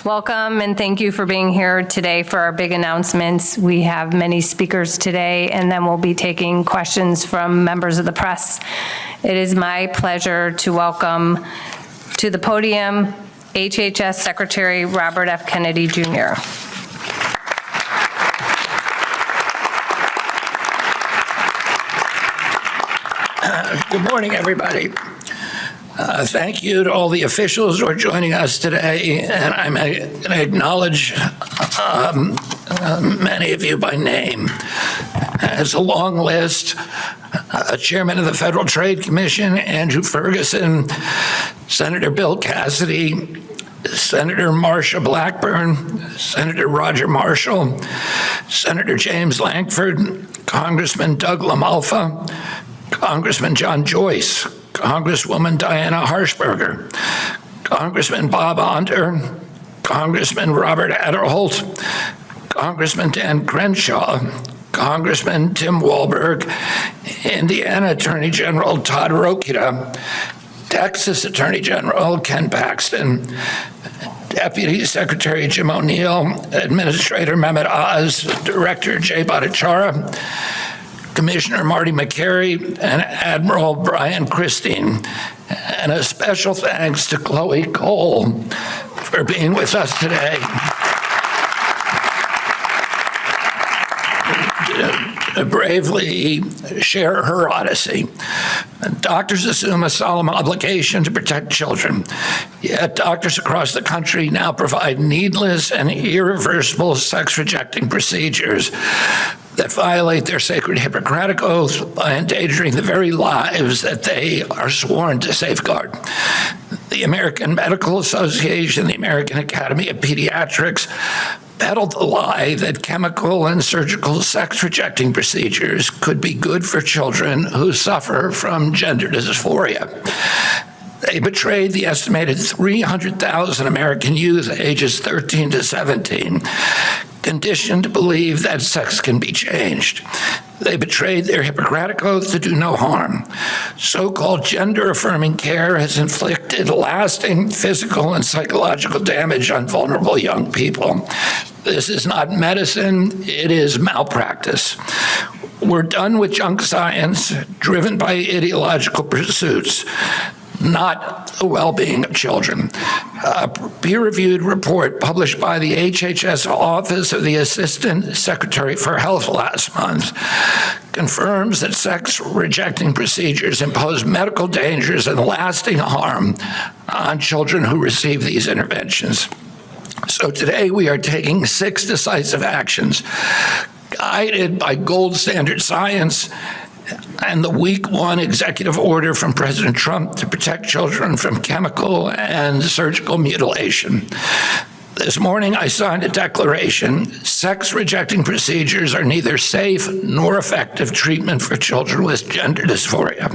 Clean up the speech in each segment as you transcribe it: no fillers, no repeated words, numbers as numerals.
Welcome and thank you for being here today for our big announcements. We have many speakers today, and then we'll be taking questions from members of the press. It is my pleasure to welcome to the podium HHS Secretary Robert F. Kennedy Jr. Good morning, everybody. Thank you to all the officials who are joining us today, and I'm going to acknowledge many of you by name. It's a long list. Chairman of the Federal Trade Commission, Andrew Ferguson, Senator Bill Cassidy, Senator Marsha Blackburn, Senator Roger Marshall, Senator James Lankford, Congressman Doug LaMalfa, Congressman John Joyce, Congresswoman Diana Harshberger, Congressman Bob Onder, Congressman Robert Aderholt, Congressman Dan Crenshaw, Congressman Tim Walberg, Indiana Attorney General Todd Rokita, Texas Attorney General Ken Paxton, Deputy Secretary Jim O'Neill, Administrator Mehmet Oz, Director Jay Bhattacharya, Commissioner Marty McCary, and Admiral Brian Christine. And a special thanks to Chloe Cole for being with us today. To bravely share her odyssey. Doctors assume a solemn obligation to protect children, yet doctors across the country now provide needless and irreversible sex-rejecting procedures that violate their sacred Hippocratic oath by endangering the very lives that they are sworn to safeguard. The American Medical Association, the American Academy of Pediatrics, peddled the lie that chemical and surgical sex-rejecting procedures could be good for children who suffer from gender dysphoria. They betrayed the estimated 300,000 American youth ages 13 to 17, conditioned to believe that sex can be changed. They betrayed their Hippocratic oath to do no harm. So-called gender-affirming care has inflicted lasting physical and psychological damage on vulnerable young people. This is not medicine, it is malpractice. We're done with junk science driven by ideological pursuits, not the well-being of children. A peer-reviewed report published by the HHS Office of the Assistant Secretary for Health last month confirms that sex-rejecting procedures impose medical dangers and lasting harm on children who receive these interventions. So today we are taking 6 decisive actions guided by gold standard science and the week 1 executive order from President Trump to protect children from chemical and surgical mutilation. This morning, I signed a declaration. Sex-rejecting procedures are neither safe nor effective treatment for children with gender dysphoria.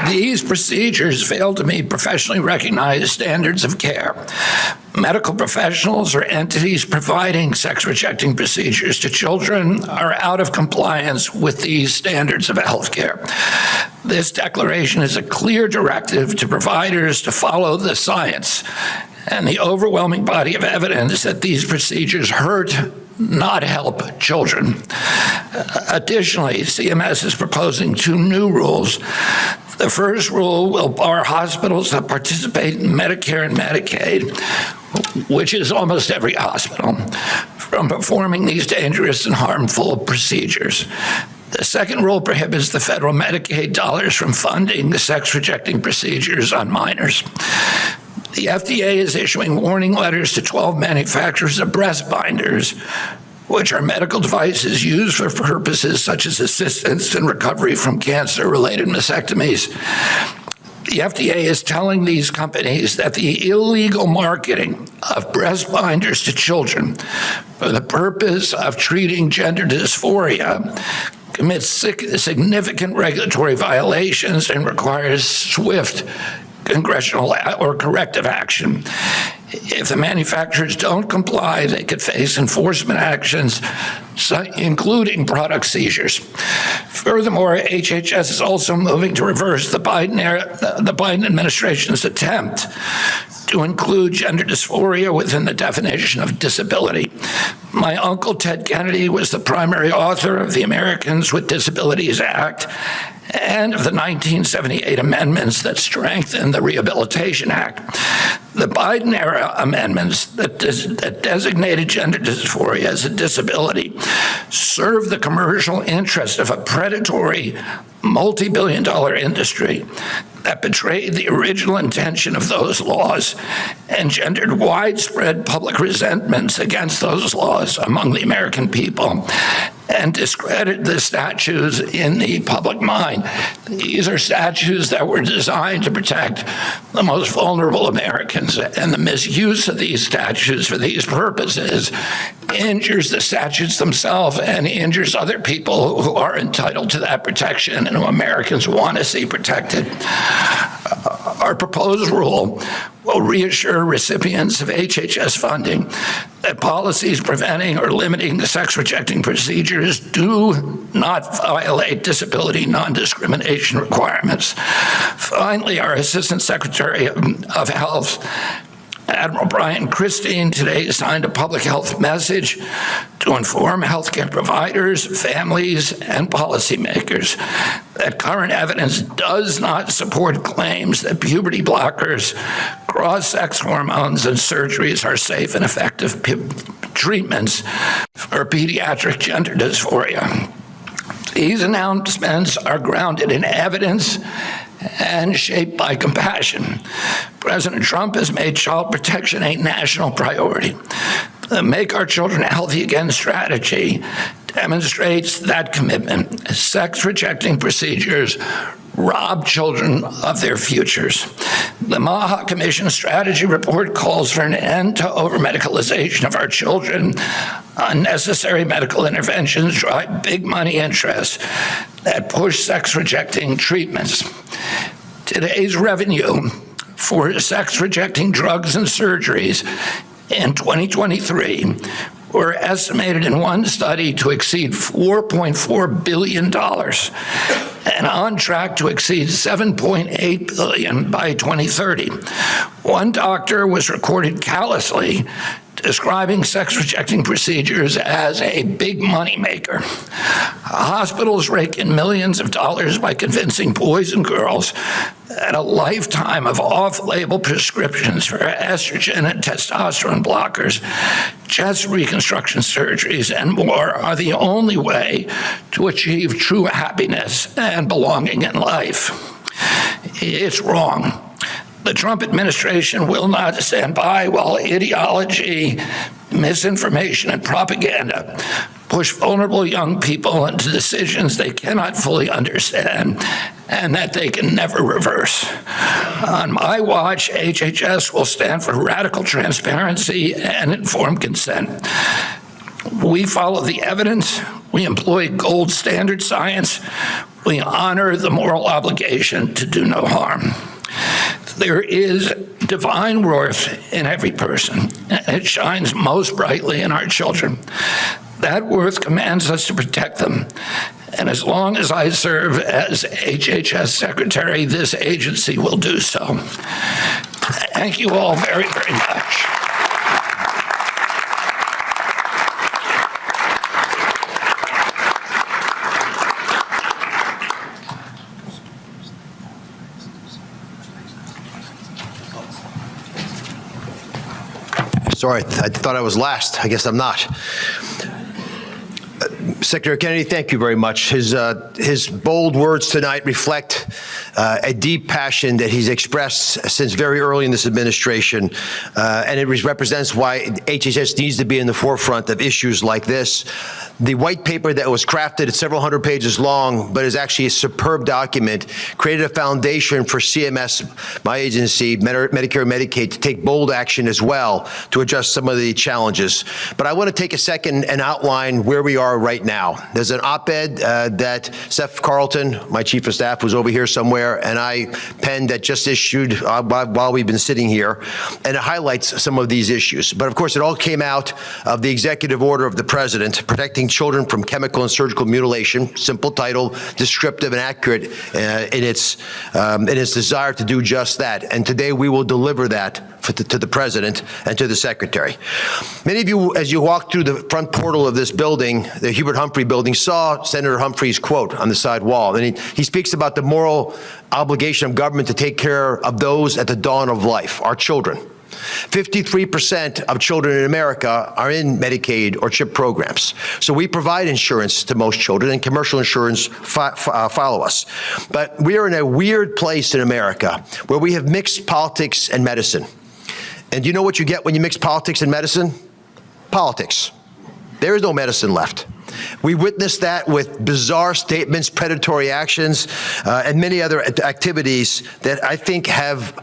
These procedures fail to meet professionally recognized standards of care. Medical professionals or entities providing sex-rejecting procedures to children are out of compliance with these standards of health care. This declaration is a clear directive to providers to follow the science and the overwhelming body of evidence that these procedures hurt, not help children. Additionally, CMS is proposing 2 new rules. The first rule will bar hospitals that participate in Medicare and Medicaid, which is almost every hospital, from performing these dangerous and harmful procedures. The second rule prohibits the federal Medicaid dollars from funding the sex-rejecting procedures on minors. The FDA is issuing warning letters to 12 manufacturers of breast binders, which are medical devices used for purposes such as assistance in recovery from cancer-related mastectomies. The FDA is telling these companies that the illegal marketing of breast binders to children for the purpose of treating gender dysphoria commits significant regulatory violations and requires swift congressional or corrective action. If the manufacturers don't comply, they could face enforcement actions, including product seizures. Furthermore, HHS is also moving to reverse the Biden administration's attempt to include gender dysphoria within the definition of disability. My uncle, Ted Kennedy, was the primary author of the Americans with Disabilities Act and of the 1978 amendments that strengthened the Rehabilitation Act. The Biden-era amendments that designated gender dysphoria as a disability serve the commercial interest of a predatory, multi-billion-dollar industry that betrayed the original intention of those laws and gendered widespread public resentments against those laws among the American people and discredited the statutes in the public mind. These are statutes that were designed to protect the most vulnerable Americans, and the misuse of these statutes for these purposes injures the statutes themselves and injures other people who are entitled to that protection and who Americans want to see protected. Our proposed rule will reassure recipients of HHS funding that policies preventing or limiting the sex-rejecting procedures do not violate disability non-discrimination requirements. Finally, our Assistant Secretary of Health, Admiral Brian Christine, today signed a public health message to inform healthcare providers, families, and policymakers that current evidence does not support claims that puberty blockers, cross-sex hormones, and surgeries are safe and effective treatments for pediatric gender dysphoria. These announcements are grounded in evidence and shaped by compassion. President Trump has made child protection a national priority. The Make Our Children Healthy Again strategy demonstrates that commitment. Sex-rejecting procedures rob children of their futures. The MAHA Commission strategy report calls for an end to over-medicalization of our children. Unnecessary medical interventions drive big money interests that push sex-rejecting treatments. Today's revenue for sex-rejecting drugs and surgeries in 2023 were estimated in one study to exceed $4.4 billion and on track to exceed $7.8 billion by 2030. One doctor was recorded callously describing sex-rejecting procedures as a big moneymaker. Hospitals rake in millions of dollars by convincing boys and girls that a lifetime of off-label prescriptions for estrogen and testosterone blockers, chest reconstruction surgeries, and more are the only way to achieve true happiness and belonging in life. It's wrong. The Trump administration will not stand by while ideology, misinformation, and propaganda push vulnerable young people into decisions they cannot fully understand and that they can never reverse. On my watch, HHS will stand for radical transparency and informed consent. We follow the evidence. We employ gold standard science. We honor the moral obligation to do no harm. There is divine worth in every person, and it shines most brightly in our children. That worth commands us to protect them. And as long as I serve as HHS Secretary, this agency will do so. Thank you all very, very much. Sorry, I thought I was last. I guess I'm not. Secretary Kennedy, thank you very much. His bold words tonight reflect a deep passion that he's expressed since very early in this administration, and it represents why HHS needs to be in the forefront of issues like this. The white paper that was crafted, it's several hundred pages long, but is actually a superb document, created a foundation for CMS, my agency, Medicare and Medicaid, to take bold action as well to address some of the challenges. But I want to take a second and outline where we are right now. now. There's an op-ed that Seth Carlton, my chief of staff, was over here somewhere, and I penned that just issued while we've been sitting here, and it highlights some of these issues. But of course, it all came out of the executive order of the president, protecting children from chemical and surgical mutilation. Simple title, descriptive and accurate in its desire to do just that. And today we will deliver that to the president and to the secretary. Many of you, as you walked through the front portal of this building, the Hubert Humphrey building, saw Senator Humphrey's quote on the side wall. And he speaks about the moral obligation of government to take care of those at the dawn of life, our children. 53% of children in America are in Medicaid or CHIP programs. So we provide insurance to most children, and commercial insurance follow us. But we are in a weird place in America where we have mixed politics and medicine. And do you know what you get when you mix politics and medicine? Politics. There is no medicine left. We witnessed that with bizarre statements, predatory actions, and many other activities that I think have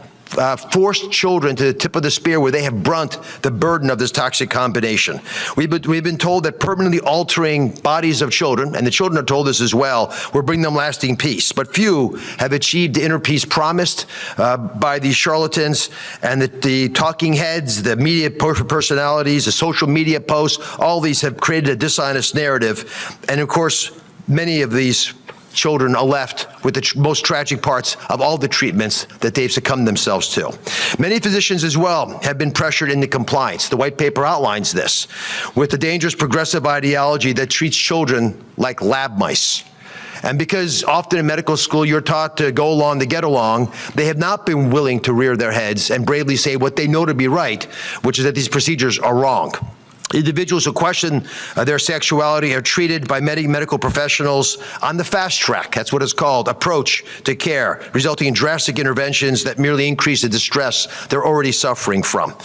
forced children to the tip of the spear where they have brunt the burden of this toxic combination. We've been told that permanently altering bodies of children, and the children are told this as well, will bring them lasting peace. But few have achieved the inner peace promised by these charlatans and the talking heads, the media personalities, the social media posts. All these have created a dishonest narrative. And of course, many of these children are left with the most tragic parts of all the treatments that they've succumbed themselves to. Many physicians as well have been pressured into compliance. The white paper outlines this, with the dangerous progressive ideology that treats children like lab mice. And because often in medical school you're taught to go along to get along, they have not been willing to rear their heads and bravely say what they know to be right, which is that these procedures are wrong. Individuals who question their sexuality are treated by many medical professionals on the fast track, that's what it's called, approach to care, resulting in drastic interventions that merely increase the distress they're already suffering from.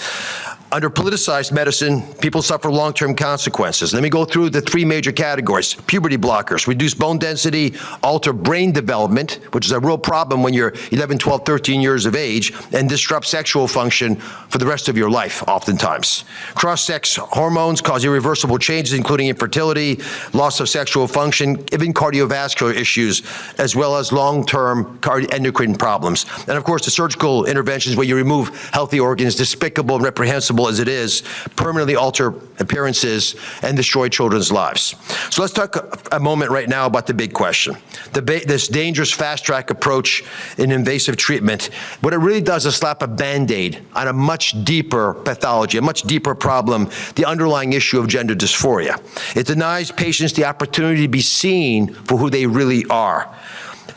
Under politicized medicine, people suffer long-term consequences. Let me go through the three major categories. Puberty blockers, reduce bone density, alter brain development, which is a real problem when you're 11, 12, 13 years of age, and disrupt sexual function for the rest of your life, oftentimes. Cross-sex hormones cause irreversible changes, including infertility, loss of sexual function, even cardiovascular issues, as well as long-term endocrine problems. And of course, the surgical interventions where you remove healthy organs, despicable and reprehensible as it is, permanently alter appearances and destroy children's lives. So let's talk a moment right now about the big question. This dangerous fast-track approach in invasive treatment, what it really does is slap a Band-Aid on a much deeper pathology, a much deeper problem, the underlying issue of gender dysphoria. It denies patients the opportunity to be seen for who they really are.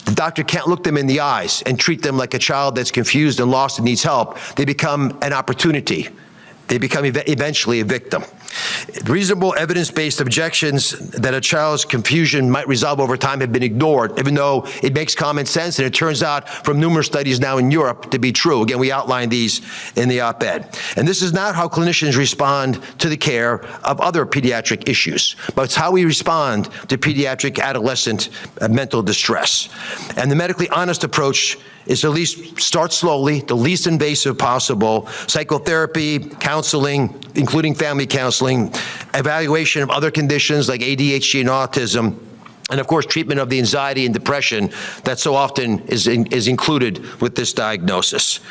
The doctor can't look them in the eyes and treat them like a child that's confused and lost and needs help. They become an opportunity. They become eventually a victim. Reasonable evidence-based objections that a child's confusion might resolve over time have been ignored, even though it makes common sense, and it turns out from numerous studies now in Europe to be true. Again, we outlined these in the op-ed. And this is not how clinicians respond to the care of other pediatric issues, but it's how we respond to pediatric adolescent mental distress. And the medically honest approach is to at least start slowly, the least invasive possible, psychotherapy, counseling, including family counseling, evaluation of other conditions like ADHD and autism, and of course, treatment of the anxiety and depression that so often is included with this diagnosis.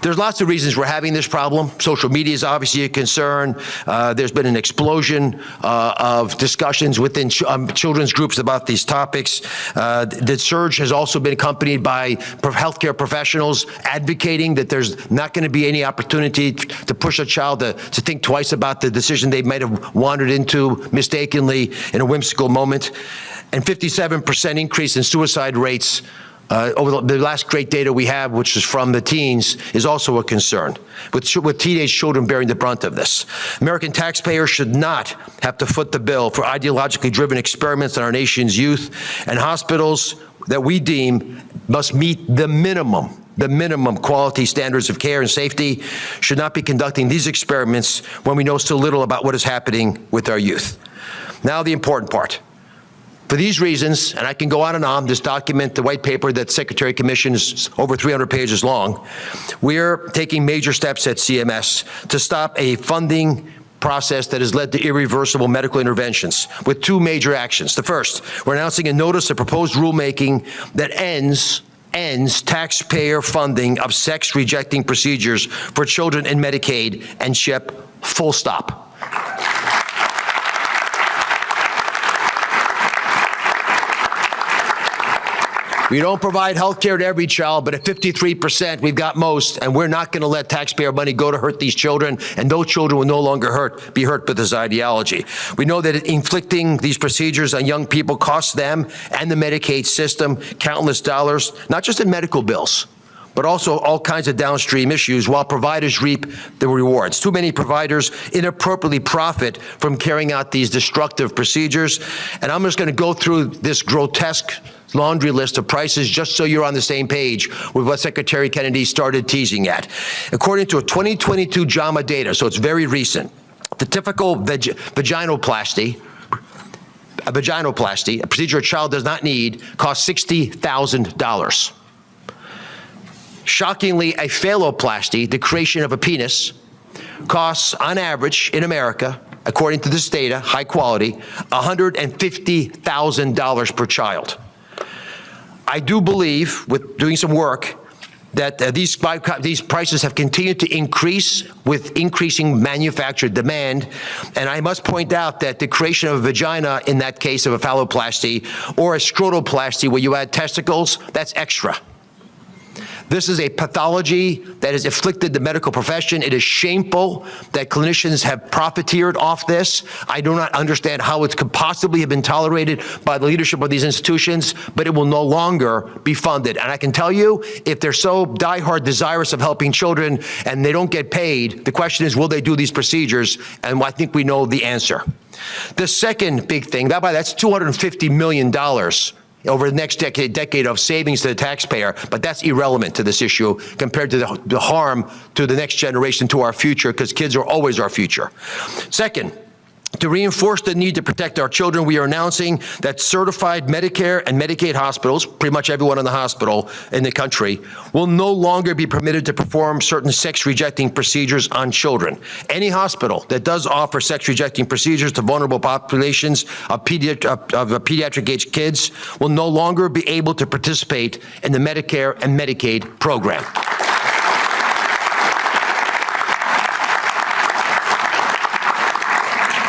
There's lots of reasons we're having this problem. Social media is obviously a concern. There's been an explosion of discussions within children's groups about these topics. The surge has also been accompanied by healthcare professionals advocating that there's not going to be any opportunity to push a child to think twice about the decision they might have wandered into mistakenly in a whimsical moment. And 57% increase in suicide rates over the last great data we have, which is from the teens, is also a concern, with teenage children bearing the brunt of this. American taxpayers should not have to foot the bill for ideologically driven experiments on our nation's youth, and hospitals that we deem must meet the minimum quality standards of care and safety should not be conducting these experiments when we know so little about what is happening with our youth. Now the important part. For these reasons, and I can go on and on, this document, the white paper that Secretary commissioned is over 300 pages long, we're taking major steps at CMS to stop a funding process that has led to irreversible medical interventions with two major actions. The first, we're announcing a notice of proposed rulemaking that ends taxpayer funding of sex-rejecting procedures for children in Medicaid and CHIP, full stop. We don't provide health care to every child, but at 53%, we've got most, and we're not going to let taxpayer money go to hurt these children, and those children will no longer be hurt with this ideology. We know that inflicting these procedures on young people costs them and the Medicaid system countless dollars, not just in medical bills, but also all kinds of downstream issues while providers reap the rewards. Too many providers inappropriately profit from carrying out these destructive procedures, and I'm just going to go through this grotesque laundry list of prices just so you're on the same page with what Secretary Kennedy started teasing at. According to a 2022 JAMA data, so it's very recent, the typical vaginoplasty, a procedure a child does not need, costs $60,000. Shockingly, a phalloplasty, the creation of a penis, costs on average in America, according to this data, high quality, $150,000 per child. I do believe, with doing some work, that these prices have continued to increase with increasing manufactured demand. And I must point out that the creation of a vagina, in that case of a phalloplasty, or a scrotoplasty where you add testicles, that's extra. This is a pathology that has afflicted the medical profession. It is shameful that clinicians have profiteered off this. I do not understand how it could possibly have been tolerated by the leadership of these institutions, but it will no longer be funded. And I can tell you, if they're so diehard desirous of helping children and they don't get paid, the question is, will they do these procedures? And I think we know the answer. The second big thing, that's $250 million over the next decade of savings to the taxpayer, but that's irrelevant to this issue compared to the harm to the next generation, to our future, because kids are always our future. Second, to reinforce the need to protect our children, we are announcing that certified Medicare and Medicaid hospitals, pretty much everyone in the hospital in the country, will no longer be permitted to perform certain sex-rejecting procedures on children. Any hospital that does offer sex-rejecting procedures to vulnerable populations of pediatric-age kids will no longer be able to participate in the Medicare and Medicaid program.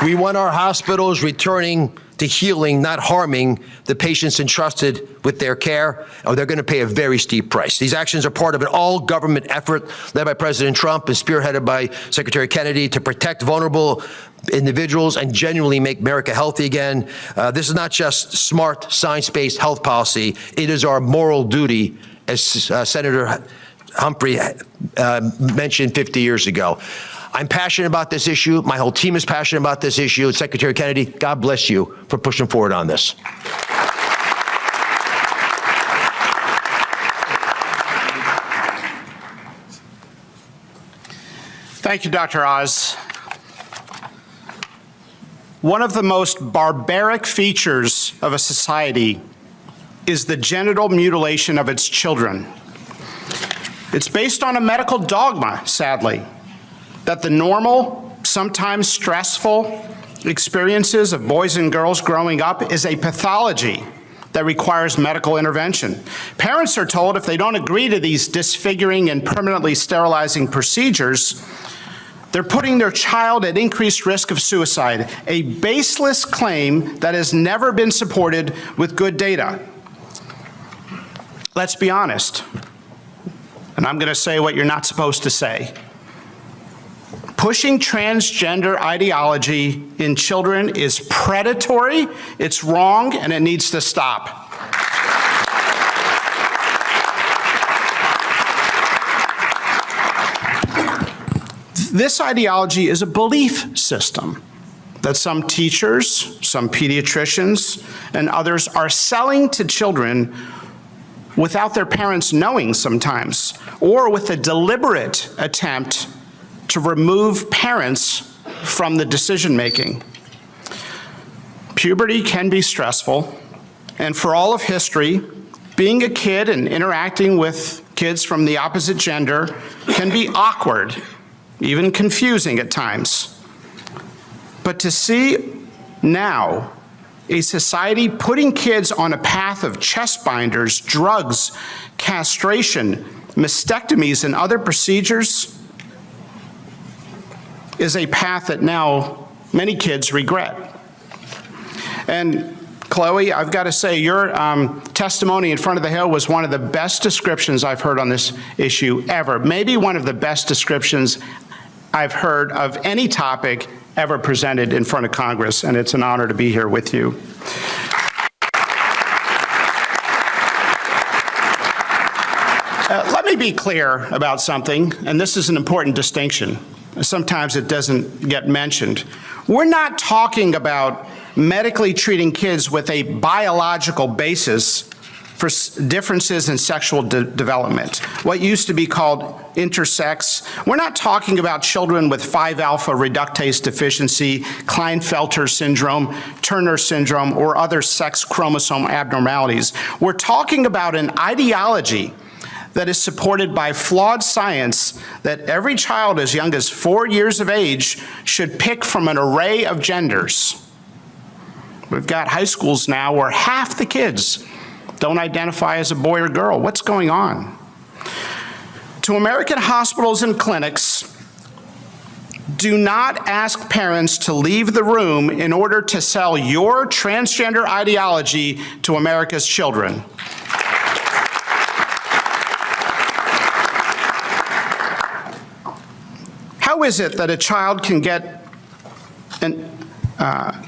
We want our hospitals returning to healing, not harming the patients entrusted with their care, or they're going to pay a very steep price. These actions are part of an all-government effort led by President Trump and spearheaded by Secretary Kennedy to protect vulnerable individuals and genuinely make America healthy again. This is not just smart, science-based health policy. It is our moral duty, as Senator Humphrey mentioned 50 years ago. I'm passionate about this issue. My whole team is passionate about this issue. Secretary Kennedy, God bless you for pushing forward on this. Thank you, Dr. Oz. One of the most barbaric features of a society is the genital mutilation of its children. It's based on a medical dogma, sadly, that the normal, sometimes stressful experiences of boys and girls growing up is a pathology that requires medical intervention. Parents are told if they don't agree to these disfiguring and permanently sterilizing procedures, they're putting their child at increased risk of suicide, a baseless claim that has never been supported with good data. Let's be honest, and I'm going to say what you're not supposed to say. Pushing transgender ideology in children is predatory, it's wrong, and it needs to stop. This ideology is a belief system that some teachers, some pediatricians, and others are selling to children without their parents knowing sometimes, or with a deliberate attempt to remove parents from the decision-making. Puberty can be stressful, and for all of history, being a kid and interacting with kids from the opposite gender can be awkward, even confusing at times. But to see now a society putting kids on a path of chest binders, drugs, castration, mastectomies, and other procedures is a path that now many kids regret. And Chloe, I've got to say, your testimony in front of the Hill was one of the best descriptions I've heard on this issue ever. Maybe one of the best descriptions I've heard of any topic ever presented in front of Congress, and it's an honor to be here with you. Let me be clear about something, and this is an important distinction. Sometimes it doesn't get mentioned. We're not talking about medically treating kids with a biological basis for differences in sexual development, what used to be called intersex. We're not talking about children with 5-alpha reductase deficiency, Klinefelter syndrome, Turner syndrome, or other sex chromosome abnormalities. We're talking about an ideology that is supported by flawed science that every child as young as 4 years of age should pick from an array of genders. We've got high schools now where half the kids don't identify as a boy or girl. What's going on? To American hospitals and clinics, do not ask parents to leave the room in order to sell your transgender ideology to America's children. How is it that a child can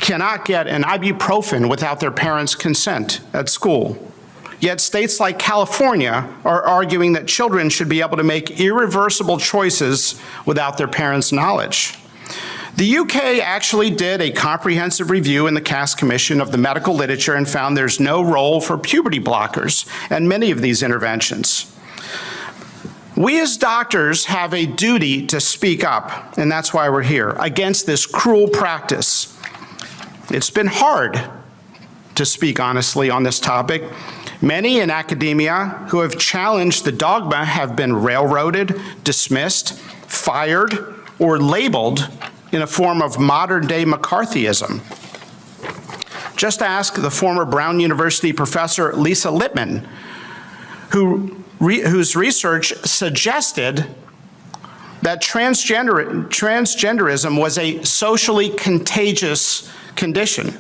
cannot get an ibuprofen without their parents' consent at school? Yet states like California are arguing that children should be able to make irreversible choices without their parents' knowledge. The UK actually did a comprehensive review in the Cass Commission of the medical literature and found there's no role for puberty blockers in many of these interventions. We as doctors have a duty to speak up, and that's why we're here, against this cruel practice. It's been hard to speak honestly on this topic. Many in academia who have challenged the dogma have been railroaded, dismissed, fired, or labeled in a form of modern-day McCarthyism. Just ask the former Brown University professor Lisa Lippman, whose research suggested that transgenderism was a socially contagious condition.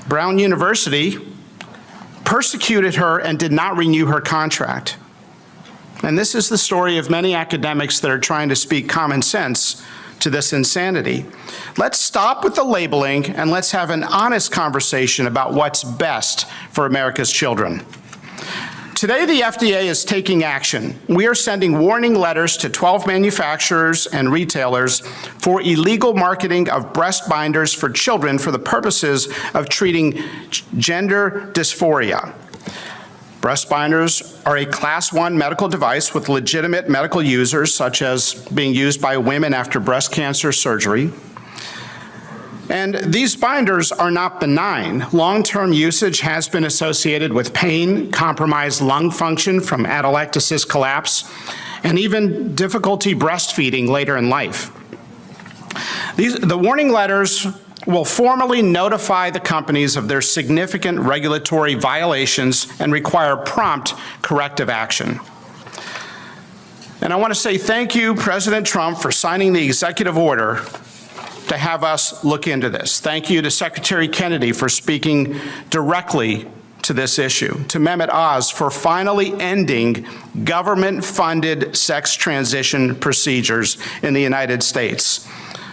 Brown University persecuted her and did not renew her contract. And this is the story of many academics that are trying to speak common sense to this insanity. Let's stop with the labeling and let's have an honest conversation about what's best for America's children. Today, the FDA is taking action. We are sending warning letters to 12 manufacturers and retailers for illegal marketing of breast binders for children for the purposes of treating gender dysphoria. Breast binders are a Class 1 medical device with legitimate medical users, such as being used by women after breast cancer surgery. And these binders are not benign. Long-term usage has been associated with pain, compromised lung function from atelectasis collapse, and even difficulty breastfeeding later in life. The warning letters will formally notify the companies of their significant regulatory violations and require prompt corrective action. And I want to say thank you, President Trump, for signing the executive order to have us look into this. Thank you to Secretary Kennedy for speaking directly to this issue, to Mehmet Oz for finally ending government-funded sex transition procedures in the United States,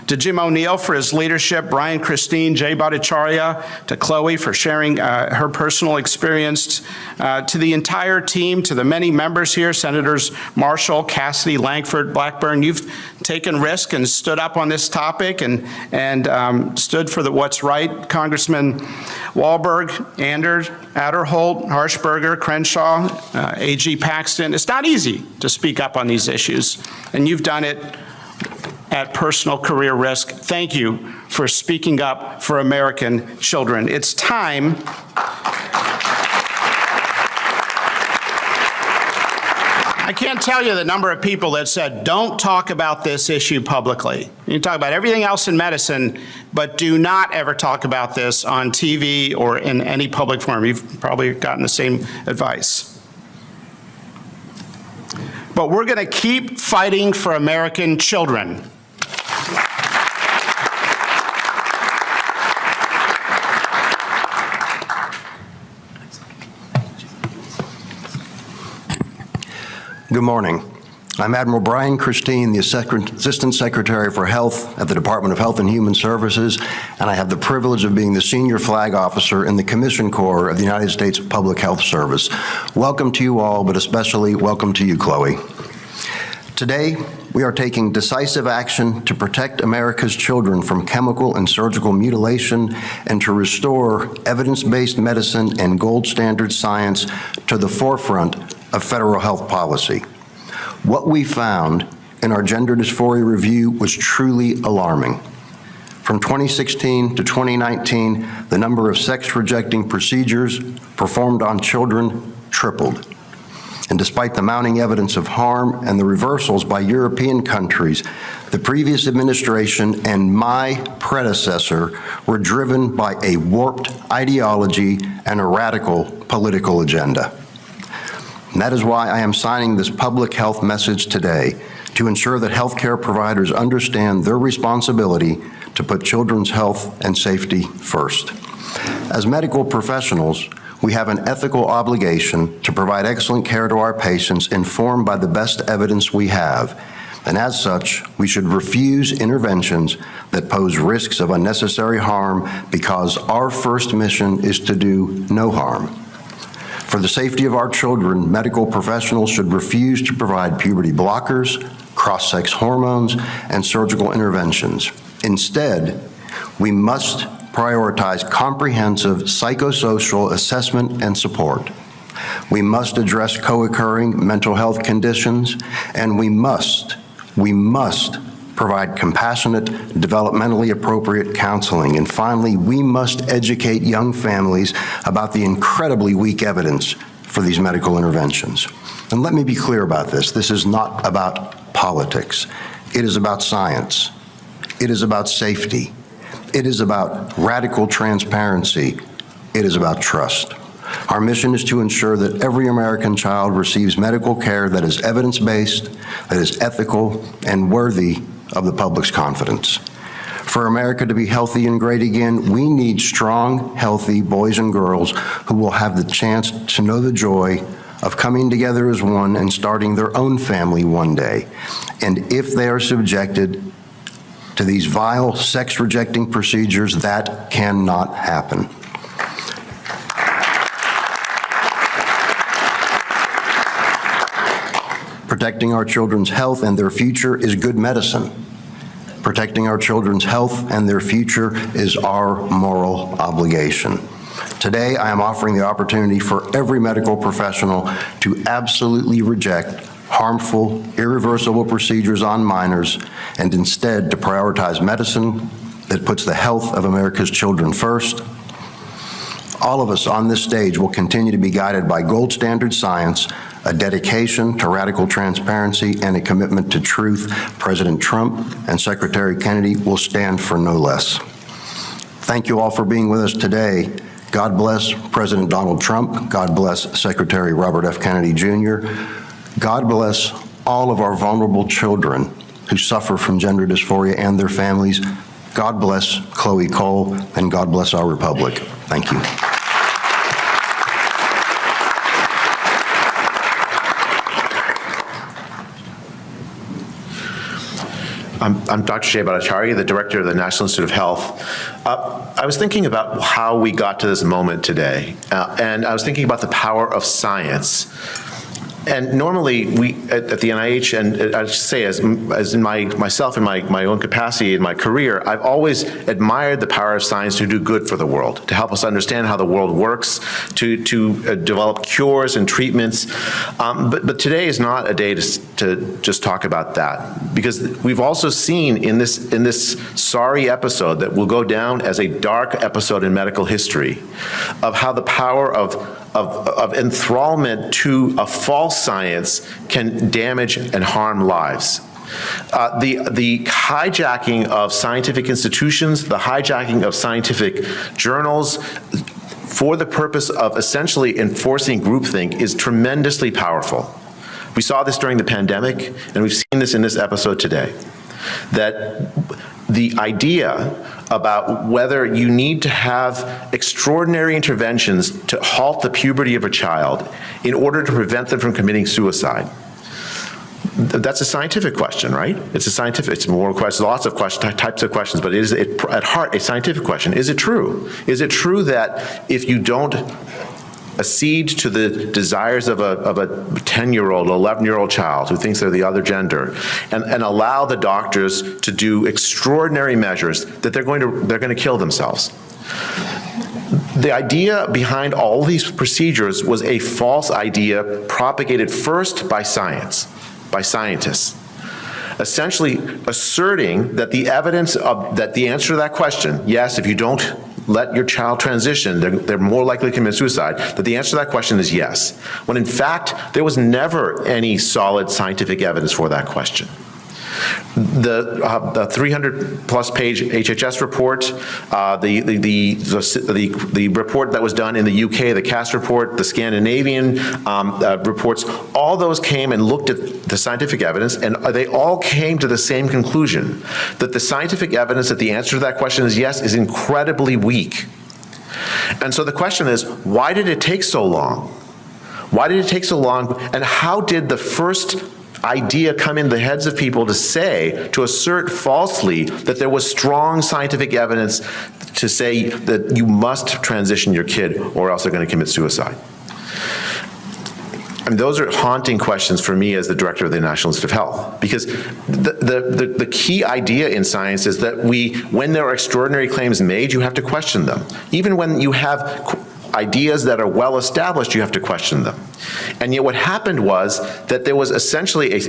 to Jim O'Neill for his leadership, Brian Christine, Jay Bhattacharya, to Chloe for sharing her personal experience, to the entire team, to the many members here, Senators Marshall, Cassidy, Langford, Blackburn. You've taken risk and stood up on this topic and stood for what's right. Congressman Wahlberg, Aderholt, Harshberger, Crenshaw, AG Paxton. It's not easy to speak up on these issues, and you've done it at personal career risk. Thank you for speaking up for American children. It's time I can't tell you the number of people that said, don't talk about this issue publicly. You can talk about everything else in medicine, but do not ever talk about this on TV or in any public forum. You've probably gotten the same advice. But we're going to keep fighting for American children. Good morning. I'm Admiral Brian Christine, the Assistant Secretary for Health at the Department of Health and Human Services, and I have the privilege of being the Senior Flag Officer in the Commission Corps of the United States Public Health Service. Welcome to you all, but especially welcome to you, Chloe. Today, we are taking decisive action to protect America's children from chemical and surgical mutilation and to restore evidence-based medicine and gold standard science to the forefront of federal health policy. What we found in our gender dysphoria review was truly alarming. From 2016 to 2019, the number of sex-rejecting procedures performed on children tripled. And despite the mounting evidence of harm and the reversals by European countries, the previous administration and my predecessor were driven by a warped ideology and a radical political agenda. And that is why I am signing this public health message today, to ensure that healthcare providers understand their responsibility to put children's health and safety first. As medical professionals, we have an ethical obligation to provide excellent care to our patients informed by the best evidence we have. And as such, we should refuse interventions that pose risks of unnecessary harm because our first mission is to do no harm. For the safety of our children, medical professionals should refuse to provide puberty blockers, cross-sex hormones, and surgical interventions. Instead, we must prioritize comprehensive psychosocial assessment and support. We must address co-occurring mental health conditions, and we must provide compassionate, developmentally appropriate counseling. And finally, we must educate young families about the incredibly weak evidence for these medical interventions. And let me be clear about this. This is not about politics. It is about science. It is about safety. It is about radical transparency. It is about trust. Our mission is to ensure that every American child receives medical care that is evidence-based, that is ethical, and worthy of the public's confidence. For America to be healthy and great again, we need strong, healthy boys and girls who will have the chance to know the joy of coming together as one and starting their own family one day. And if they are subjected to these vile sex-rejecting procedures, that cannot happen. Protecting our children's health and their future is good medicine. Protecting our children's health and their future is our moral obligation. Today, I am offering the opportunity for every medical professional to absolutely reject harmful, irreversible procedures on minors and instead to prioritize medicine that puts the health of America's children first. All of us on this stage will continue to be guided by gold standard science, a dedication to radical transparency, and a commitment to truth. President Trump and Secretary Kennedy will stand for no less. Thank you all for being with us today. God bless President Donald Trump. God bless Secretary Robert F. Kennedy Jr. God bless all of our vulnerable children who suffer from gender dysphoria and their families. God bless Chloe Cole, and God bless our republic. Thank you. I'm Dr. Jay Bhattacharya, the Director of the National Institute of Health. I was thinking about how we got to this moment today, and I was thinking about the power of science. And normally, we at the NIH, and I should say, as in myself in my own capacity in my career, I've always admired the power of science to do good for the world, to help us understand how the world works, to develop cures and treatments. But today is not a day to just talk about that, because we've also seen in this sorry episode that will go down as a dark episode in medical history of how the power of of enthrallment to a false science can damage and harm lives. The hijacking of scientific institutions, the hijacking of scientific journals for the purpose of essentially enforcing groupthink is tremendously powerful. We saw this during the pandemic, and we've seen this in this episode today, that the idea about whether you need to have extraordinary interventions to halt the puberty of a child in order to prevent them from committing suicide. That's a scientific question, right? It's more questions, lots of types of questions, but it is at heart a scientific question. Is it true? Is it true that if you don't accede to the desires of a 10-year-old, 11-year-old child who thinks they're the other gender, and allow the doctors to do extraordinary measures, that they're going to kill themselves? The idea behind all these procedures was a false idea propagated first by science, by scientists, essentially asserting that the evidence of, that the answer to that question, yes, if you don't let your child transition, they're more likely to commit suicide, that the answer to that question is yes, when in fact, there was never any solid scientific evidence for that question. The 300-plus page HHS report, the report that was done in the UK, the CAST report, the Scandinavian reports, all those came and looked at the scientific evidence, and they all came to the same conclusion, that the scientific evidence that the answer to that question is yes is incredibly weak. And so the question is, why did it take so long? Why did it take so long, and how did the first idea come in the heads of people to assert falsely that there was strong scientific evidence to say that you must transition your kid or else they're going to commit suicide? And those are haunting questions for me as the director of the National Institute of Health, because the key idea in science is that when there are extraordinary claims made, you have to question them. Even when you have ideas that are well established, you have to question them. And yet what happened was that there was essentially a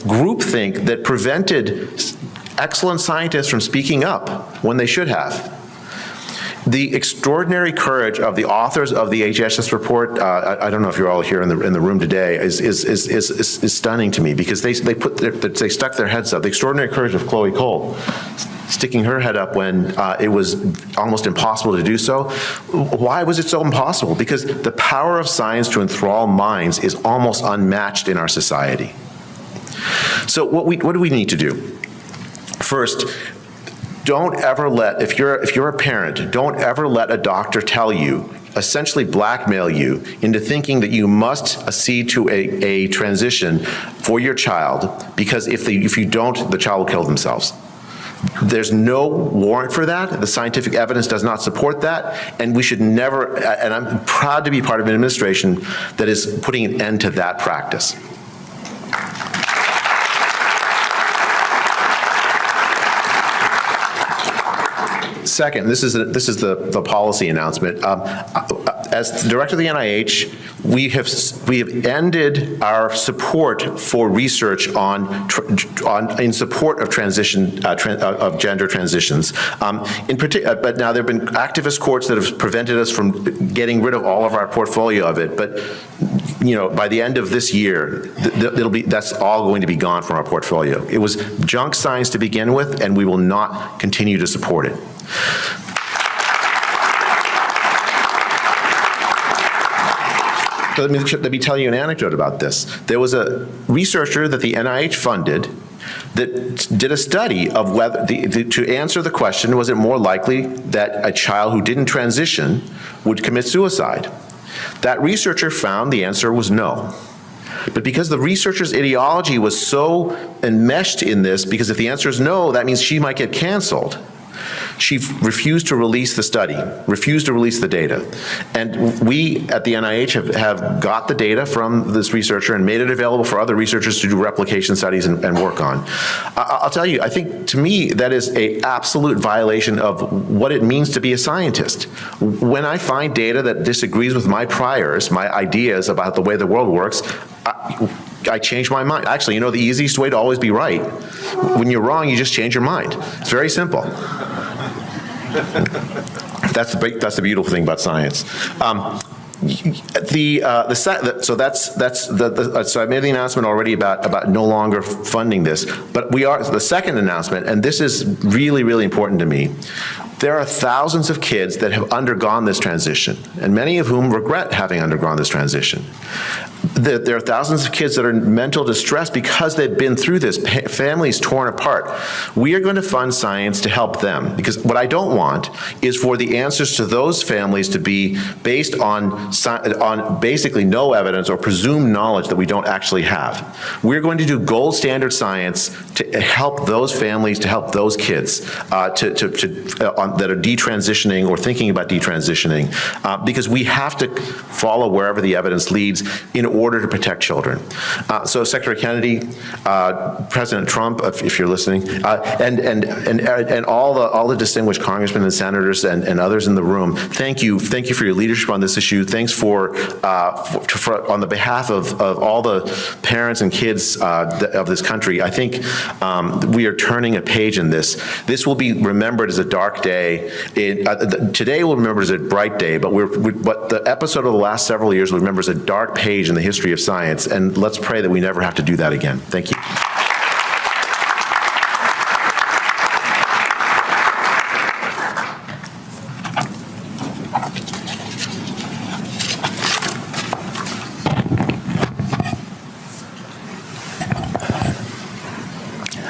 groupthink that prevented excellent scientists from speaking up when they should have. The extraordinary courage of the authors of the HHS report, I don't know if you're all here in the room today, is stunning to me, because they stuck their heads up. The extraordinary courage of Chloe Cole, sticking her head up when it was almost impossible to do so. Why was it so impossible? Because the power of science to enthrall minds is almost unmatched in our society. So what do we need to do? First, don't ever let, if you're a parent, don't ever let a doctor tell you, essentially blackmail you into thinking that you must accede to a transition for your child, because if you don't, the child will kill themselves. There's no warrant for that. The scientific evidence does not support that, and we should never, and I'm proud to be part of an administration that is putting an end to that practice. Second, this is the policy announcement. As director of the NIH, we have ended our support for research in support of transition of gender transitions. In particular, but now there have been activist courts that have prevented us from getting rid of all of our portfolio of it. But by the end of this year, that's all going to be gone from our portfolio. It was junk science to begin with, and we will not continue to support it. So let me tell you an anecdote about this. There was a researcher that the NIH funded that did a study of whether, to answer the question, was it more likely that a child who didn't transition would commit suicide? That researcher found the answer was no. But because the researcher's ideology was so enmeshed in this, because if the answer is no, that means she might get canceled, she refused to release the study, refused to release the data. And we at the NIH have got the data from this researcher and made it available for other researchers to do replication studies and work on. I'll tell you, I think to me that is an absolute violation of what it means to be a scientist. When I find data that disagrees with my priors, my ideas about the way the world works, I change my mind. Actually, the easiest way to always be right, when you're wrong, you just change your mind. It's very simple. That's the beautiful thing about science. So I made the announcement already about no longer funding this, but the second announcement, and this is really, really important to me. There are thousands of kids that have undergone this transition, and many of whom regret having undergone this transition. There are thousands of kids that are in mental distress because they've been through this, families torn apart. We are going to fund science to help them, because what I don't want is for the answers to those families to be based on basically no evidence or presumed knowledge that we don't actually have. We're going to do gold standard science to help those families, to help those kids that are detransitioning or thinking about detransitioning, because we have to follow wherever the evidence leads in order to protect children. So Secretary Kennedy, President Trump, if you're listening, and all the distinguished congressmen and senators and others in the room, thank you for your leadership on this issue. Thanks for on the behalf of all the parents and kids of this country. I think we are turning a page in this. This will be remembered as a dark day. Today we'll remember as a bright day, but the episode of the last several years will remember as a dark page in the history of science, and let's pray that we never have to do that again. Thank you.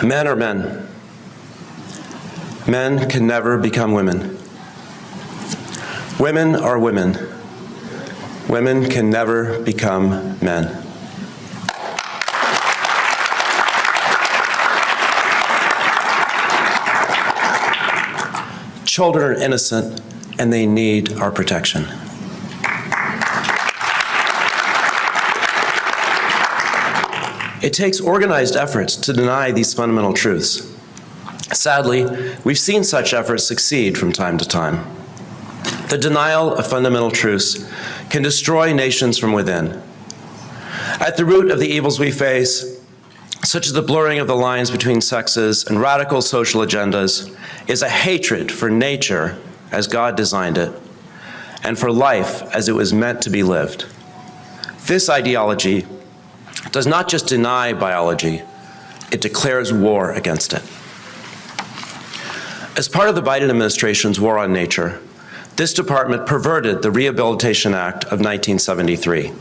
Men are men. Men can never become women. Women are women. Women can never become men. Children are innocent, and they need our protection. It takes organized efforts to deny these fundamental truths. Sadly, we've seen such efforts succeed from time to time. The denial of fundamental truths can destroy nations from within. At the root of the evils we face, such as the blurring of the lines between sexes and radical social agendas, is a hatred for nature as God designed it, and for life as it was meant to be lived. This ideology does not just deny biology, it declares war against it. As part of the Biden administration's war on nature, this department perverted the Rehabilitation Act of 1973.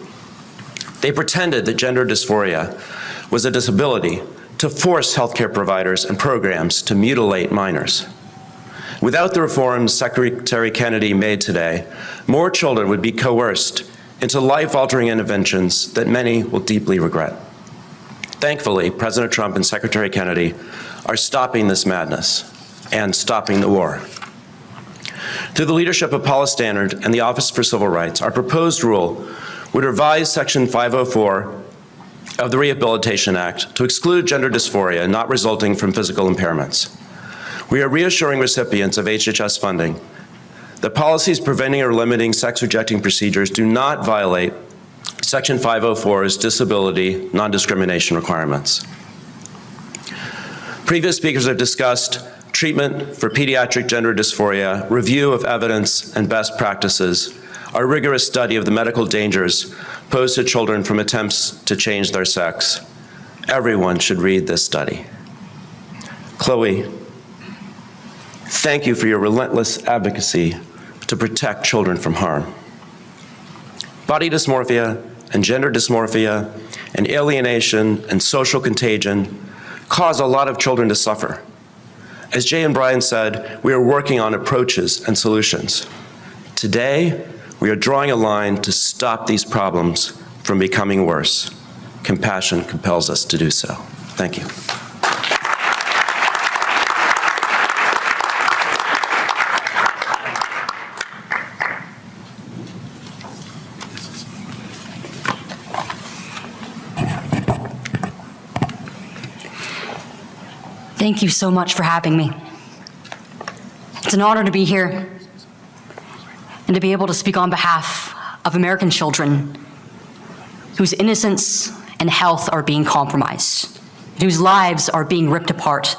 They pretended that gender dysphoria was a disability to force healthcare providers and programs to mutilate minors. Without the reforms Secretary Kennedy made today, more children would be coerced into life-altering interventions that many will deeply regret. Thankfully, President Trump and Secretary Kennedy are stopping this madness and stopping the war. Through the leadership of Paula Stannard and the Office for Civil Rights, our proposed rule would revise Section 504 of the Rehabilitation Act to exclude gender dysphoria not resulting from physical impairments. We are reassuring recipients of HHS funding that policies preventing or limiting sex-rejecting procedures do not violate Section 504's disability non-discrimination requirements. Previous speakers have discussed treatment for pediatric gender dysphoria, review of evidence and best practices, our rigorous study of the medical dangers posed to children from attempts to change their sex. Everyone should read this study. Chloe, thank you for your relentless advocacy to protect children from harm. Body dysmorphia and gender dysmorphia and alienation and social contagion cause a lot of children to suffer. As Jay and Brian said, we are working on approaches and solutions. Today, we are drawing a line to stop these problems from becoming worse. Compassion compels us to do so. Thank you. Thank you so much for having me. It's an honor to be here and to be able to speak on behalf of American children whose innocence and health are being compromised, whose lives are being ripped apart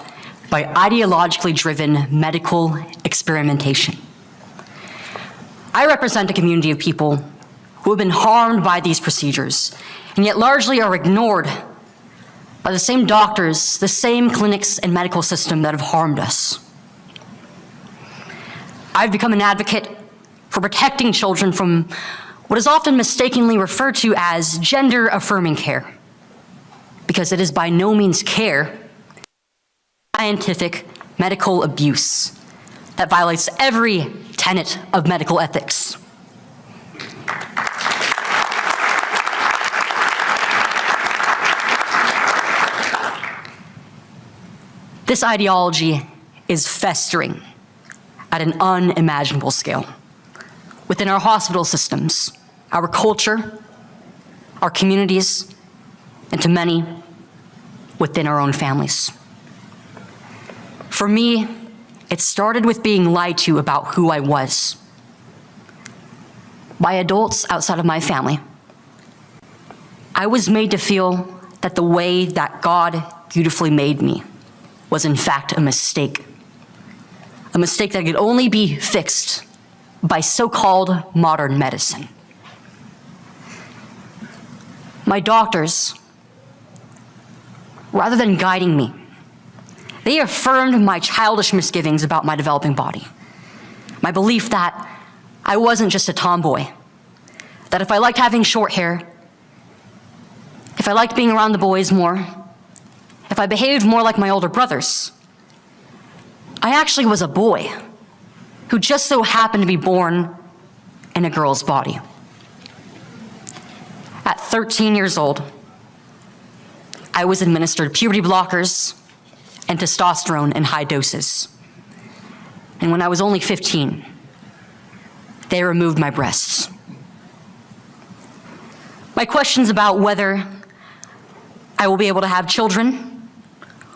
by ideologically driven medical experimentation. I represent a community of people who have been harmed by these procedures, and yet largely are ignored by the same doctors, the same clinics and medical system that have harmed us. I've become an advocate for protecting children from what is often mistakenly referred to as gender-affirming care, because it is by no means care, scientific medical abuse that violates every tenet of medical ethics. This ideology is festering at an unimaginable scale within our hospital systems, our culture, our communities, and to many within our own families. For me, it started with being lied to about who I was by adults outside of my family. I was made to feel that the way that God beautifully made me was in fact a mistake that could only be fixed by so-called modern medicine. My doctors, rather than guiding me, they affirmed my childish misgivings about my developing body. My belief that I wasn't just a tomboy, that if I liked having short hair, if I liked being around the boys more, if I behaved more like my older brothers, I actually was a boy who just so happened to be born in a girl's body. At 13 years old, I was administered puberty blockers and testosterone in high doses. And when I was only 15, they removed my breasts. My questions about whether I will be able to have children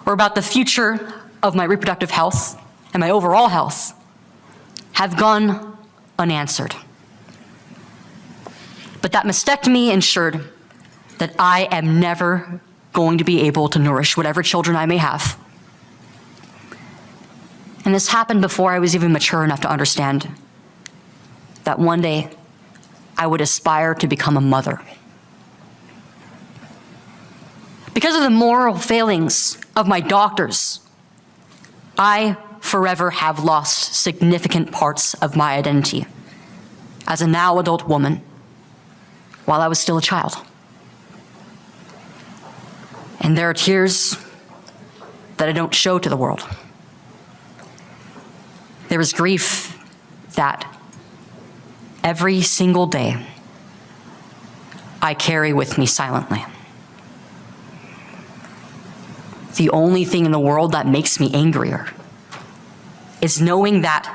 or about the future of my reproductive health and my overall health have gone unanswered. But that mastectomy ensured that I am never going to be able to nourish whatever children I may have. And this happened before I was even mature enough to understand that one day I would aspire to become a mother. Because of the moral failings of my doctors, I forever have lost significant parts of my identity as a now adult woman while I was still a child. And there are tears that I don't show to the world. There is grief that every single day I carry with me silently. The only thing in the world that makes me angrier is knowing that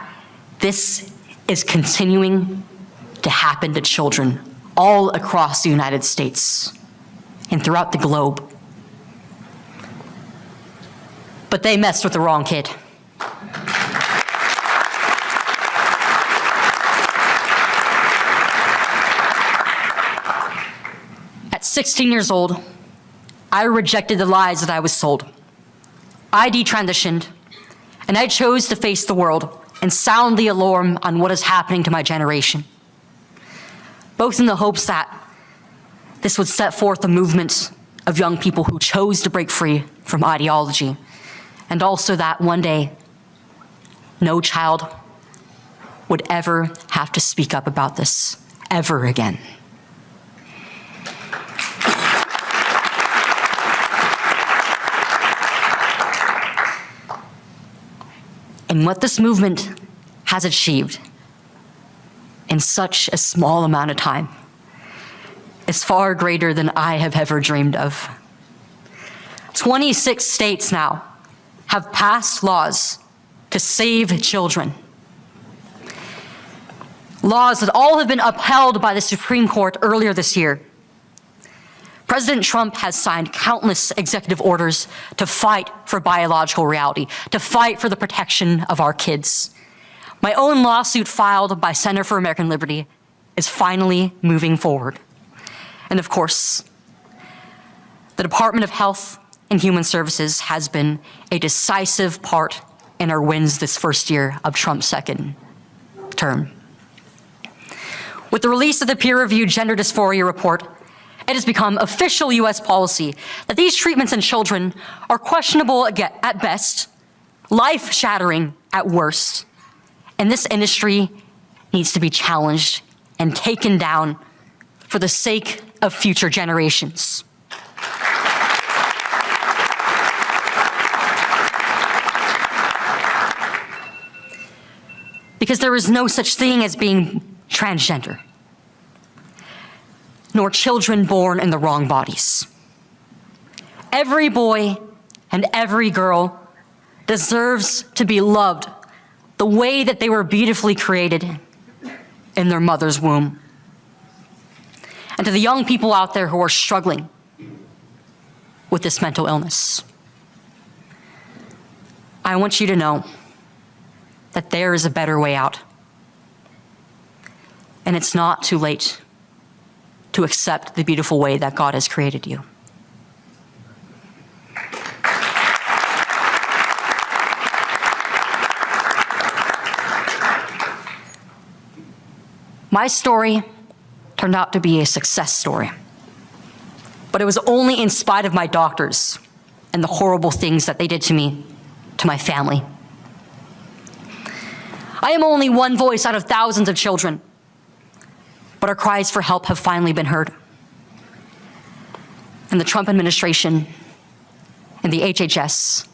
this is continuing to happen to children all across the United States and throughout the globe. But they messed with the wrong kid. At 16 years old, I rejected the lies that I was sold. I detransitioned, and I chose to face the world and sound the alarm on what is happening to my generation, both in the hopes that this would set forth a movement of young people who chose to break free from ideology, and also that one day, no child would ever have to speak up about this ever again. And what this movement has achieved in such a small amount of time is far greater than I have ever dreamed of. 26 states now have passed laws to save children. Laws that all have been upheld by the Supreme Court earlier this year. President Trump has signed countless executive orders to fight for biological reality, to fight for the protection of our kids. My own lawsuit filed by Center for American Liberty is finally moving forward. And of course, the Department of Health and Human Services has been a decisive part in our wins this first year of Trump's second term. With the release of the peer-reviewed gender dysphoria report, it has become official U.S. policy that these treatments in children are questionable at best, life-shattering at worst, and this industry needs to be challenged and taken down for the sake of future generations. Because there is no such thing as being transgender, nor children born in the wrong bodies. Every boy and every girl deserves to be loved the way that they were beautifully created in their mother's womb. And to the young people out there who are struggling with this mental illness, I want you to know that there is a better way out. And it's not too late to accept the beautiful way that God has created you. My story turned out to be a success story, but it was only in spite of my doctors and the horrible things that they did to me, to my family. I am only one voice out of thousands of children, but our cries for help have finally been heard. And the Trump administration and the HHS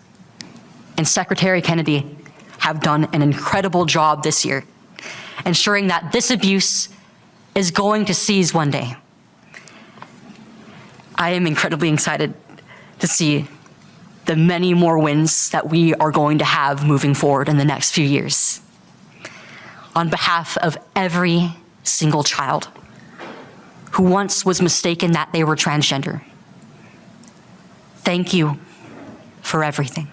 and Secretary Kennedy have done an incredible job this year, ensuring that this abuse is going to cease one day. I am incredibly excited to see the many more wins that we are going to have moving forward in the next few years. On behalf of every single child who once was mistaken that they were transgender, thank you for everything.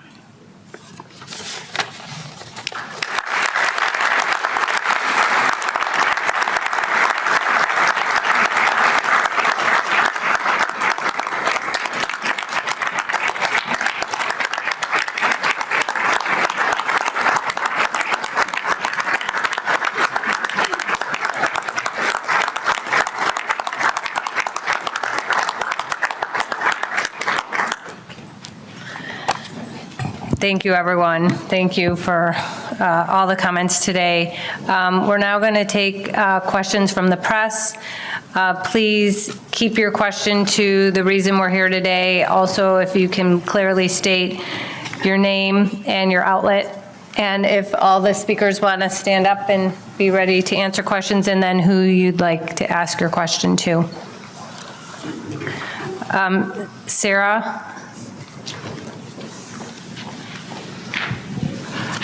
Thank you, everyone. Thank you for all the comments today. We're now going to take questions from the press. Please keep your question to the reason we're here today. Also, if you can clearly state your name and your outlet, and if all the speakers want to stand up and be ready to answer questions, and then who you'd like to ask your question to. Sarah?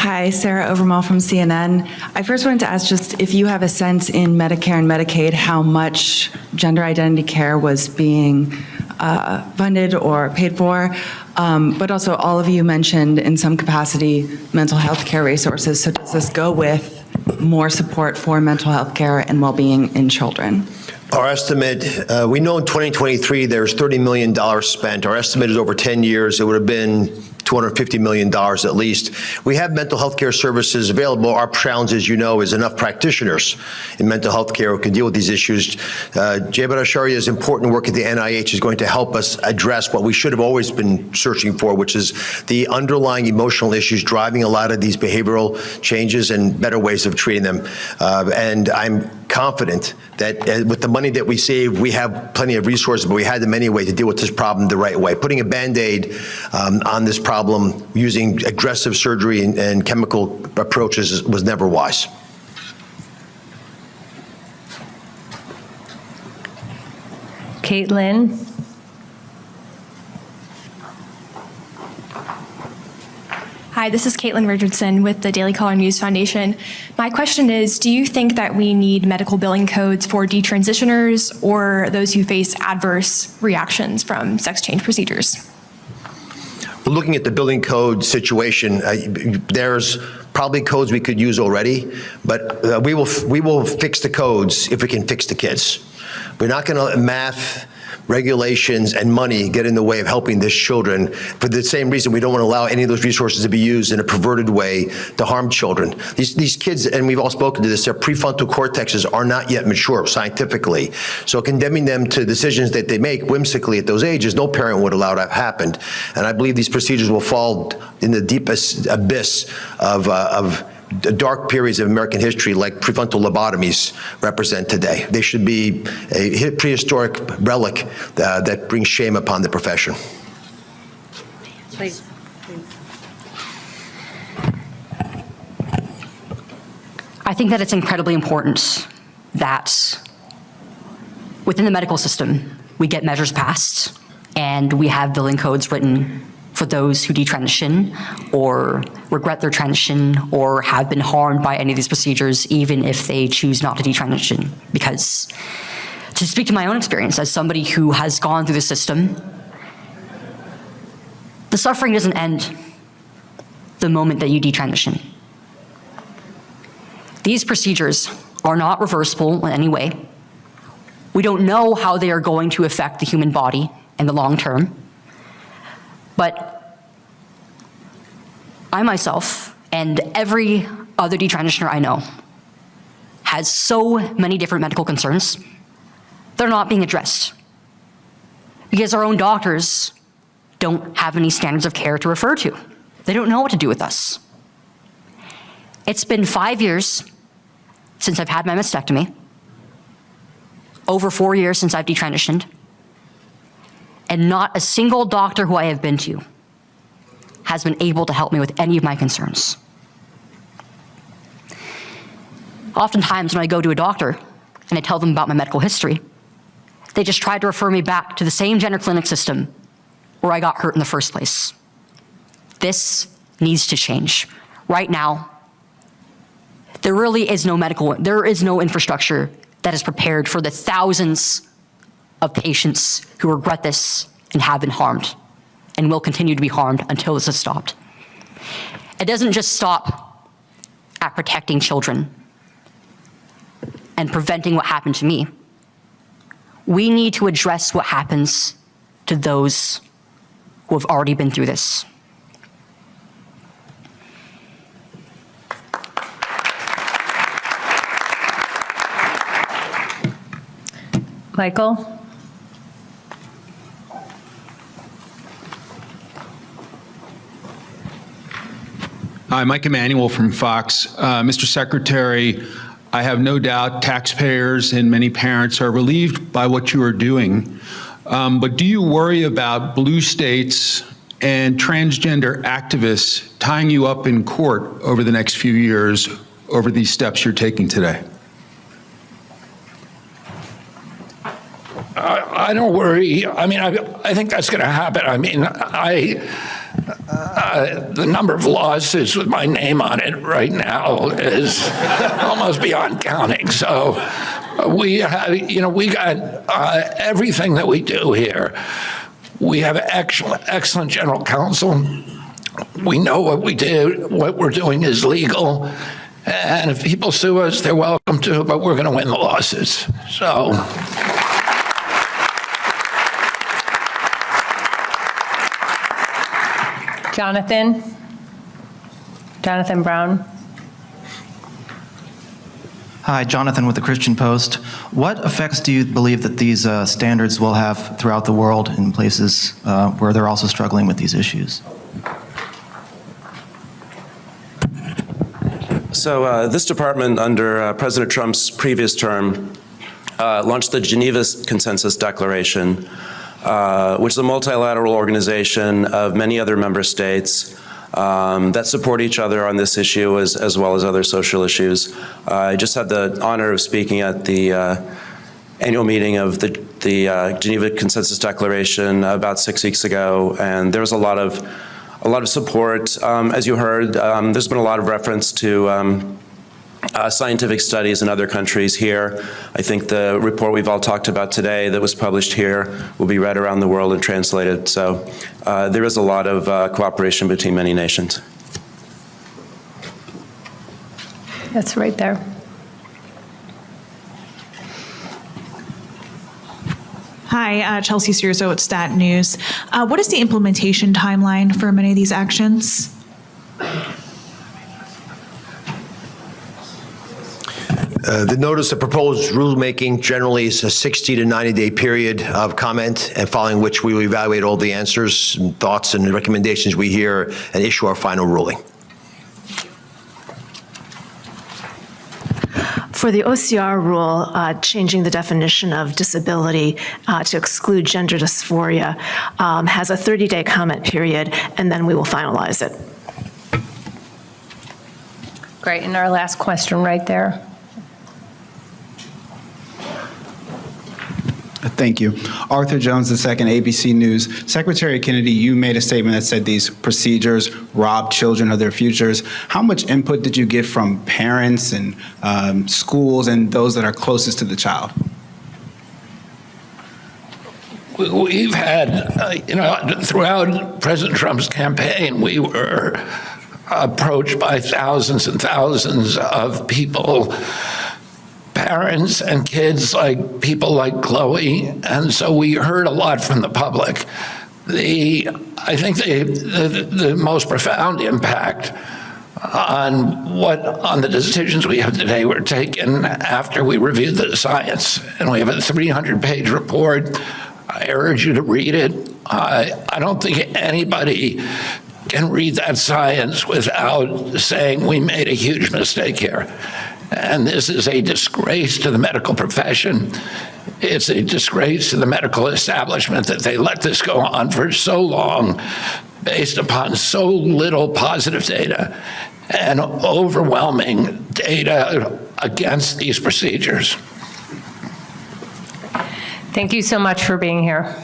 Hi, Sarah Overmall from CNN. I first wanted to ask just if you have a sense in Medicare and Medicaid how much gender identity care was being funded or paid for, but also all of you mentioned in some capacity mental health care resources. So does this go with more support for mental health care and well-being in children? Our estimate, we know in 2023 there's $30 million spent. Our estimate is over 10 years, it would have been $250 million at least. We have mental health care services available. Our challenge, as you know, is enough practitioners in mental health care who can deal with these issues. Jay Bhattacharya's important work at the NIH is going to help us address what we should have always been searching for, which is the underlying emotional issues driving a lot of these behavioral changes and better ways of treating them. And I'm confident that with the money that we save, we have plenty of resources, but we had them anyway to deal with this problem the right way. Putting a Band-Aid on this problem using aggressive surgery and chemical approaches was never wise. Caitlin? Hi, this is Caitlin Richardson with the Daily Caller News Foundation. My question is, do you think that we need medical billing codes for detransitioners or those who face adverse reactions from sex change procedures? We're looking at the billing code situation. There's probably codes we could use already, but we will fix the codes if we can fix the kids. We're not going to let math, regulations, and money get in the way of helping these children for the same reason we don't want to allow any of those resources to be used in a perverted way to harm children. These kids, and we've all spoken to this, their prefrontal cortexes are not yet mature scientifically. So condemning them to decisions that they make whimsically at those ages, no parent would allow to have happened. And I believe these procedures will fall in the deepest abyss of dark periods of American history like prefrontal lobotomies represent today. They should be a prehistoric relic that brings shame upon the profession. Please. I think that it's incredibly important that within the medical system, we get measures passed and we have billing codes written for those who detransition or regret their transition or have been harmed by any of these procedures, even if they choose not to detransition. Because to speak to my own experience as somebody who has gone through the system, the suffering doesn't end the moment that you detransition. These procedures are not reversible in any way. We don't know how they are going to affect the human body in the long term. But I myself and every other detransitioner I know has so many different medical concerns. They're not being addressed because our own doctors don't have any standards of care to refer to. They don't know what to do with us. It's been 5 years since I've had my mastectomy, over 4 years since I've detransitioned, and not a single doctor who I have been to has been able to help me with any of my concerns. Oftentimes when I go to a doctor and I tell them about my medical history, they just try to refer me back to the same gender clinic system where I got hurt in the first place. This needs to change. Right now, there is no infrastructure that is prepared for the thousands of patients who regret this and have been harmed and will continue to be harmed until this is stopped. It doesn't just stop at protecting children and preventing what happened to me. We need to address what happens to those who have already been through this. Michael? Hi, Mike Emanuel from Fox. Mr. Secretary, I have no doubt taxpayers and many parents are relieved by what you are doing. But do you worry about blue states and transgender activists tying you up in court over the next few years over these steps you're taking today? I don't worry. I mean, I think that's going to happen. I mean, the number of lawsuits with my name on it right now is almost beyond counting. So we have, we got everything that we do here. We have excellent general counsel. We know what we do. What we're doing is legal. And if people sue us, they're welcome to, but we're going to win the lawsuits. So. Jonathan Brown. Hi, Jonathan with the Christian Post. What effects do you believe that these standards will have throughout the world in places where they're also struggling with these issues? So this department under President Trump's previous term launched the Geneva Consensus Declaration, which is a multilateral organization of many other member states that support each other on this issue as well as other social issues. I just had the honor of speaking at the annual meeting of the Geneva Consensus Declaration about 6 weeks ago, and there was a lot of support. As you heard, there's been a lot of reference to scientific studies in other countries here. I think the report we've all talked about today that was published here will be read around the world and translated. So there is a lot of cooperation between many nations. That's right there. Hi, Chelsea Sturzo at Stat News. What is the implementation timeline for many of these actions? The notice of proposed rulemaking generally is a 60 to 90-day period of comment, and following which we will evaluate all the answers, and thoughts, and recommendations we hear and issue our final ruling. For the OCR rule, changing the definition of disability to exclude gender dysphoria has a 30-day comment period, and then we will finalize it. Great, and our last question right there. Thank you. Arthur Jones, II, ABC News. Secretary Kennedy, you made a statement that said these procedures rob children of their futures. How much input did you get from parents and schools and those that are closest to the child? We've had, throughout President Trump's campaign, we were approached by thousands and thousands of people, parents and kids, like people like Chloe, and so we heard a lot from the public. I think the most profound impact on the decisions we have today were taken after we reviewed the science, and we have a 300-page report. I urge you to read it. I don't think anybody can read that science without saying we made a huge mistake here. And this is a disgrace to the medical profession. It's a disgrace to the medical establishment that they let this go on for so long based upon so little positive data and overwhelming data against these procedures. Thank you so much for being here.